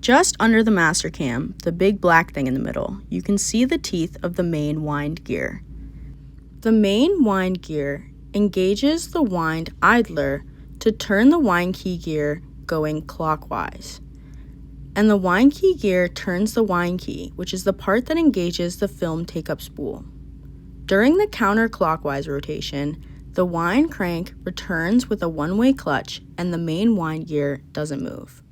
Just under the master cam, the big black thing in the middle, you can see the teeth of the main wind gear. The main wind gear engages the wind idler to turn the wind key gear going clockwise. And the wind key gear turns the wind key, which is the part that engages the film take-up spool. During the counterclockwise rotation, the wind crank returns with a one-way clutch and the main wind gear doesn't move.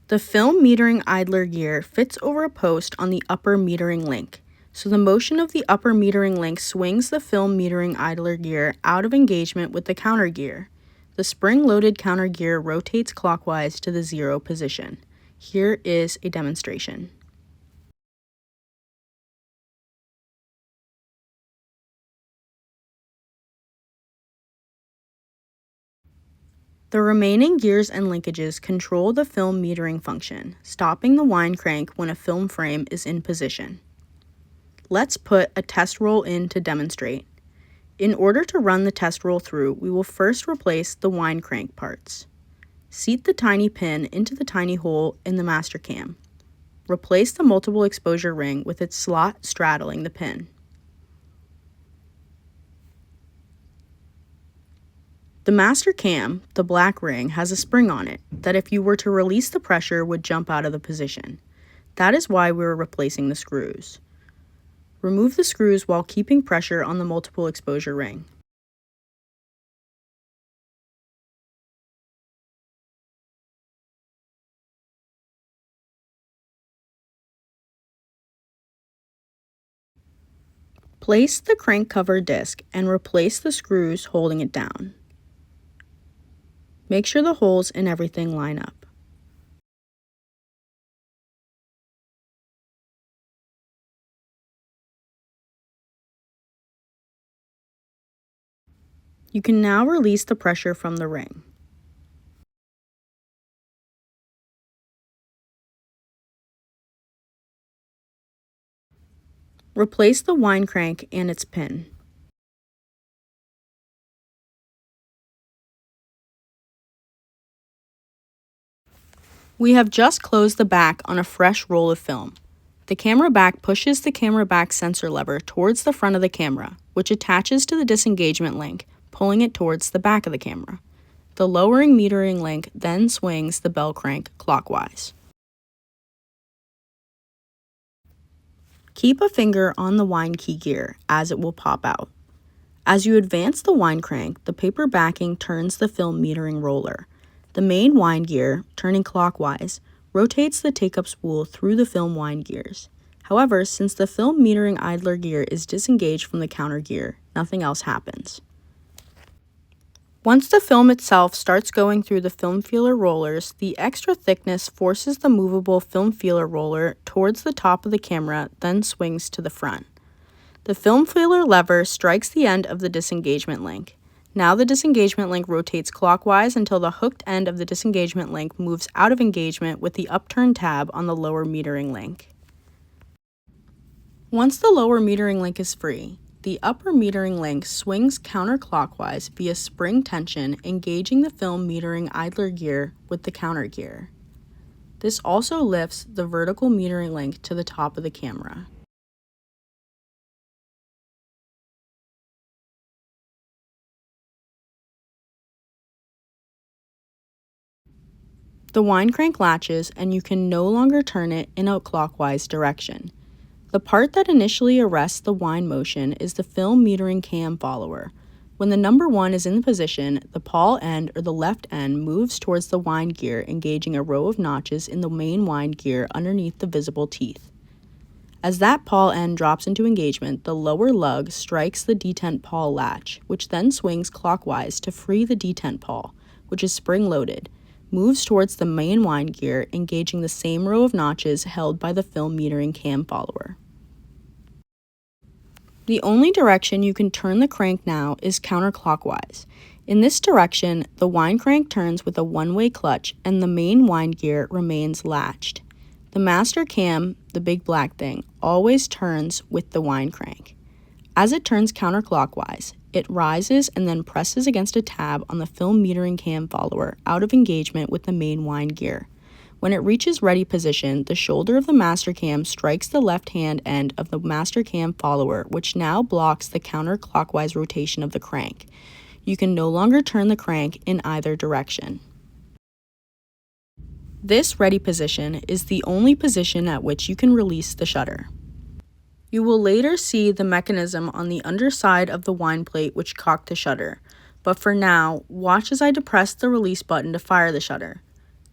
The film metering idler gear fits over a post on the upper metering link, so the motion of the upper metering link swings the film metering idler gear out of engagement with the counter gear. The spring-loaded counter gear rotates clockwise to the 0 position. Here is a demonstration. The remaining gears and linkages control the film metering function, stopping the wind crank when a film frame is in position. Let's put a test roll in to demonstrate. In order to run the test roll through, we will first replace the wind crank parts. Seat the tiny pin into the tiny hole in the master cam. Replace the multiple exposure ring with its slot straddling the pin. The master cam, the black ring, has a spring on it that if you were to release the pressure would jump out of the position. That is why we are replacing the screws. Remove the screws while keeping pressure on the multiple exposure ring. Place the crank cover disc and replace the screws holding it down. Make sure the holes in everything line up. You can now release the pressure from the ring. Replace the wind crank and its pin. We have just closed the back on a fresh roll of film. The camera back pushes the camera back sensor lever towards the front of the camera, which attaches to the disengagement link, pulling it towards the back of the camera. The lowering metering link then swings the bell crank clockwise. Keep a finger on the wind key gear as it will pop out. As you advance the wind crank, the paper backing turns the film metering roller. The main wind gear, turning clockwise, rotates the take-up spool through the film wind gears. However, since the film metering idler gear is disengaged from the counter gear, nothing else happens. Once the film itself starts going through the film feeler rollers, the extra thickness forces the movable film feeler roller towards the top of the camera, then swings to the front. The film feeler lever strikes the end of the disengagement link. Now the disengagement link rotates clockwise until the hooked end of the disengagement link moves out of engagement with the upturned tab on the lower metering link. Once the lower metering link is free, the upper metering link swings counterclockwise via spring tension, engaging the film metering idler gear with the counter gear. This also lifts the vertical metering link to the top of the camera. The wind crank latches and you can no longer turn it in a clockwise direction. The part that initially arrests the wind motion is the film metering cam follower. When the number 1 is in position, the pawl end or the left end moves towards the wind gear, engaging a row of notches in the main wind gear underneath the visible teeth. As that pawl end drops into engagement, the lower lug strikes the detent pawl latch, which then swings clockwise to free the detent pawl, which is spring-loaded, moves towards the main wind gear, engaging the same row of notches held by the film metering cam follower. The only direction you can turn the crank now is counterclockwise. In this direction, the wind crank turns with a one-way clutch and the main wind gear remains latched. The master cam, the big black thing, always turns with the wind crank. As it turns counterclockwise, it rises and then presses against a tab on the film metering cam follower out of engagement with the main wind gear. When it reaches ready position, the shoulder of the master cam strikes the left-hand end of the master cam follower, which now blocks the counterclockwise rotation of the crank. You can no longer turn the crank in either direction. This ready position is the only position at which you can release the shutter. You will later see the mechanism on the underside of the wind plate which cocked the shutter, but for now, watch as I depress the release button to fire the shutter.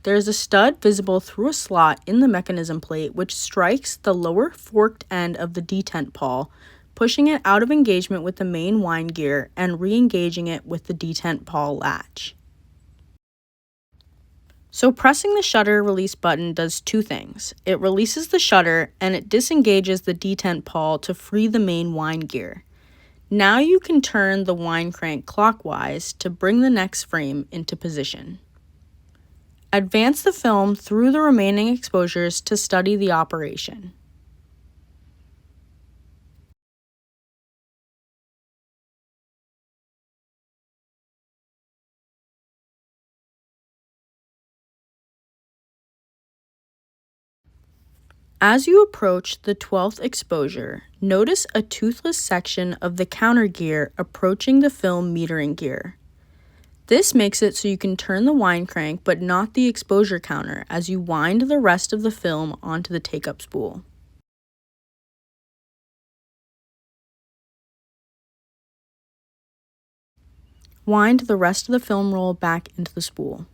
There is a stud visible through a slot in the mechanism plate which strikes the lower forked end of the detent pawl, pushing it out of engagement with the main wind gear and re-engaging it with the detent pawl latch. So pressing the shutter release button does two things. It releases the shutter and it disengages the detent pawl to free the main wind gear. Now you can turn the wind crank clockwise to bring the next frame into position. Advance the film through the remaining exposures to study the operation. As you approach the 12th exposure, notice a toothless section of the counter gear approaching the film metering gear. This makes it so you can turn the wind crank but not the exposure counter as you wind the rest of the film onto the take-up spool. Wind the rest of the film roll back into the spool.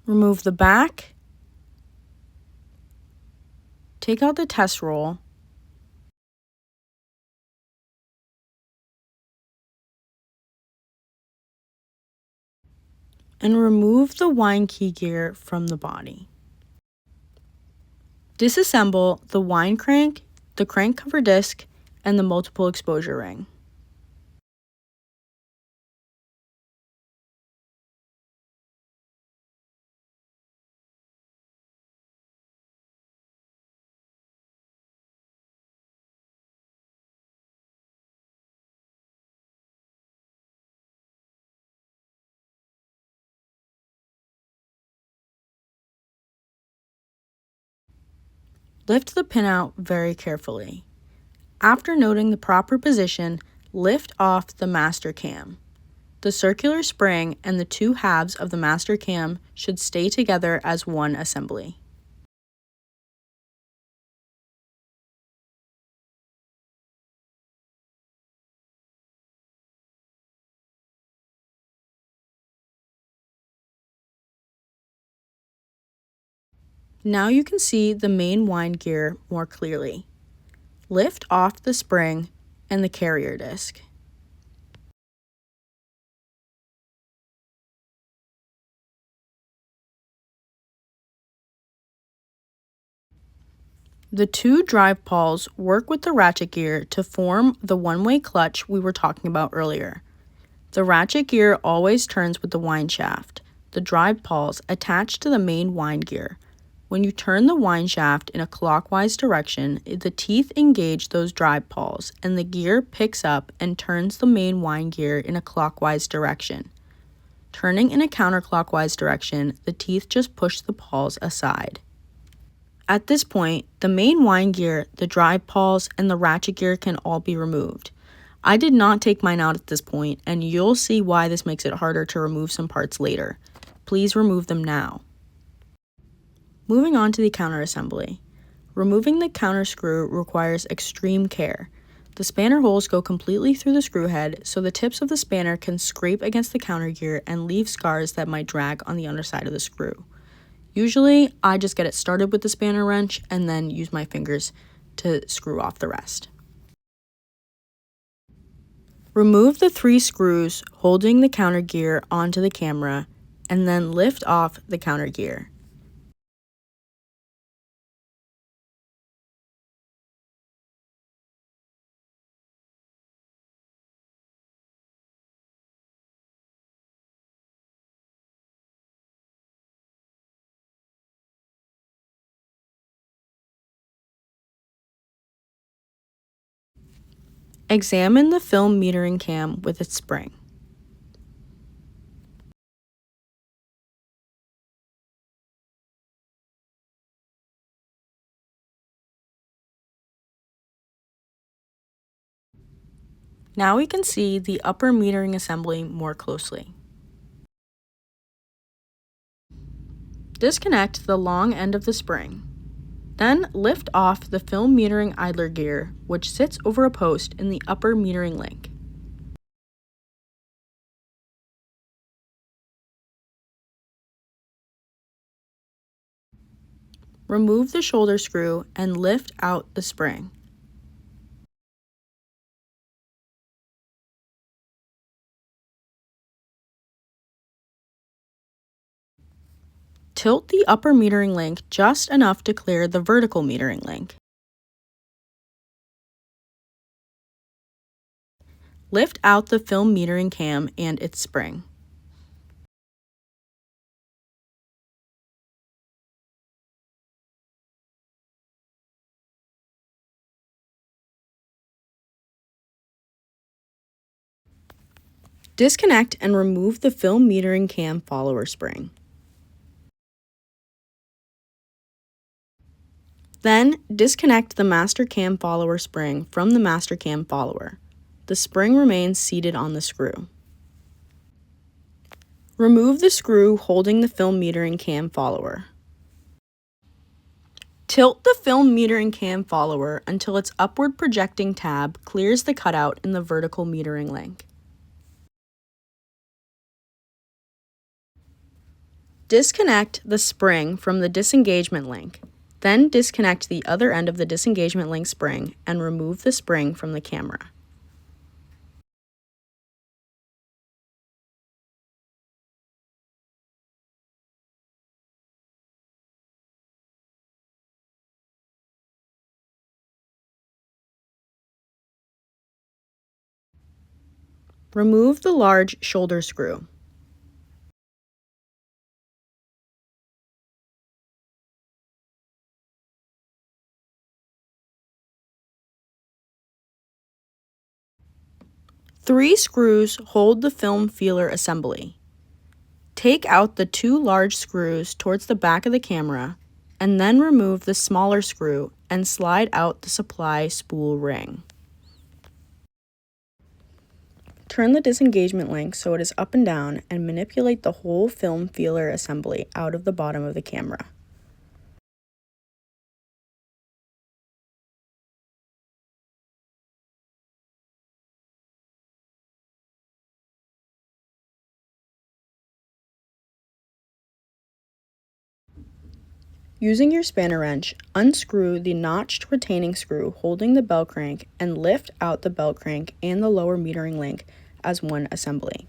Remove the back, take out the test roll, and remove the wind key gear from the body. Disassemble the wind crank, the crank cover disc, and the multiple exposure ring. Lift the pin out very carefully. After noting the proper position, lift off the master cam. The circular spring and the two halves of the master cam should stay together as one assembly. Now you can see the main wind gear more clearly. Lift off the spring and the carrier disc. The two drive pawls work with the ratchet gear to form the one-way clutch we were talking about earlier. The ratchet gear always turns with the wind shaft. The drive pawls attach to the main wind gear. When you turn the wind shaft in a clockwise direction, the teeth engage those drive pawls, and the gear picks up and turns the main wind gear in a clockwise direction. Turning in a counterclockwise direction, the teeth just push the pawls aside. At this point, the main wind gear, the drive pawls, and the ratchet gear can all be removed. I did not take mine out at this point, and you'll see why this makes it harder to remove some parts later. Please remove them now. Moving on to the counter assembly. Removing the counter screw requires extreme care. The spanner holes go completely through the screw head, so the tips of the spanner can scrape against the counter gear and leave scars that might drag on the underside of the screw. Usually, I just get it started with the spanner wrench and then use my fingers to screw off the rest. Remove the 3 screws holding the counter gear onto the camera and then lift off the counter gear. Examine the film metering cam with its spring. Now we can see the upper metering assembly more closely. Disconnect the long end of the spring. Then lift off the film metering idler gear, which sits over a post in the upper metering link. Remove the shoulder screw and lift out the spring. Tilt the upper metering link just enough to clear the vertical metering link. Lift out the film metering cam and its spring. Disconnect and remove the film metering cam follower spring. Then, disconnect the master cam follower spring from the master cam follower. The spring remains seated on the screw. Remove the screw holding the film metering cam follower. Tilt the film metering cam follower until its upward projecting tab clears the cutout in the vertical metering link. Disconnect the spring from the disengagement link. Then disconnect the other end of the disengagement link spring and remove the spring from the camera. Remove the large shoulder screw. Three screws hold the film feeler assembly. Take out the two large screws towards the back of the camera, and then remove the smaller screw and slide out the supply spool ring. Turn the disengagement link so it is up and down and manipulate the whole film feeler assembly out of the bottom of the camera. Using your spanner wrench, unscrew the notched retaining screw holding the bell crank and lift out the bell crank and the lower metering link as one assembly.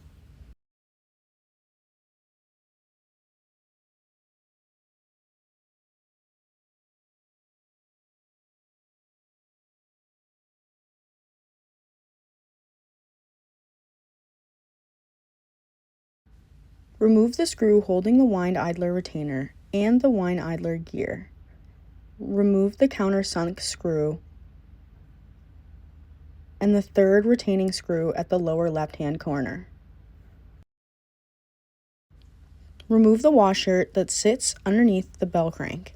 Remove the screw holding the wind idler retainer and the wind idler gear. Remove the countersunk screw and the third retaining screw at the lower left-hand corner. Remove the washer that sits underneath the bell crank.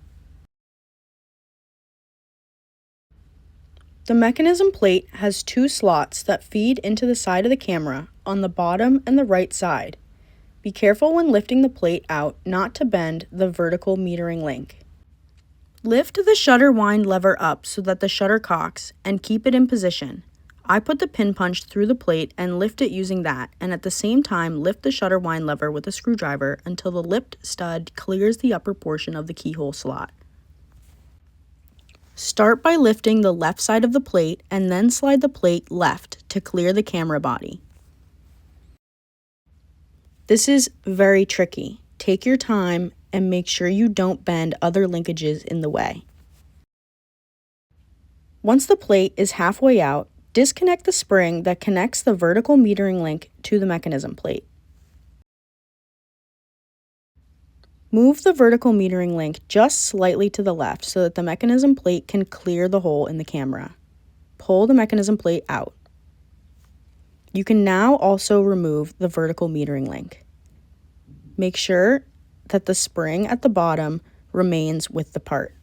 The mechanism plate has two slots that feed into the side of the camera on the bottom and the right side. Be careful when lifting the plate out not to bend the vertical metering link. Lift the shutter wind lever up so that the shutter cocks and keep it in position. I put the pin punch through the plate and lift it using that, and at the same time lift the shutter wind lever with a screwdriver until the lipped stud clears the upper portion of the keyhole slot. Start by lifting the left side of the plate and then slide the plate left to clear the camera body. This is very tricky. Take your time and make sure you don't bend other linkages in the way. Once the plate is halfway out, disconnect the spring that connects the vertical metering link to the mechanism plate. Move the vertical metering link just slightly to the left so that the mechanism plate can clear the hole in the camera. Pull the mechanism plate out. You can now also remove the vertical metering link. Make sure that the spring at the bottom remains with the part.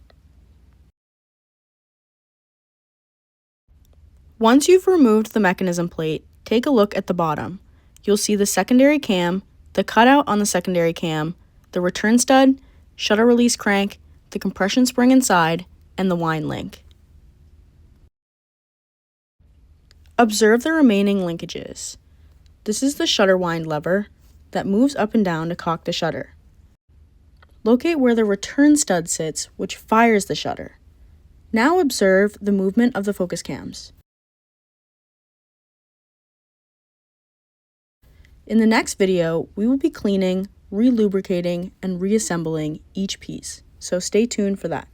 Once you've removed the mechanism plate, take a look at the bottom. You'll see the secondary cam, the cutout on the secondary cam, the return stud, shutter release crank, the compression spring inside, and the wind link. Observe the remaining linkages. This is the shutter wind lever that moves up and down to cock the shutter. Locate where the return stud sits, which fires the shutter. Now observe the movement of the focus cams. In the next video, we will be cleaning, re-lubricating, and reassembling each piece, so stay tuned for that.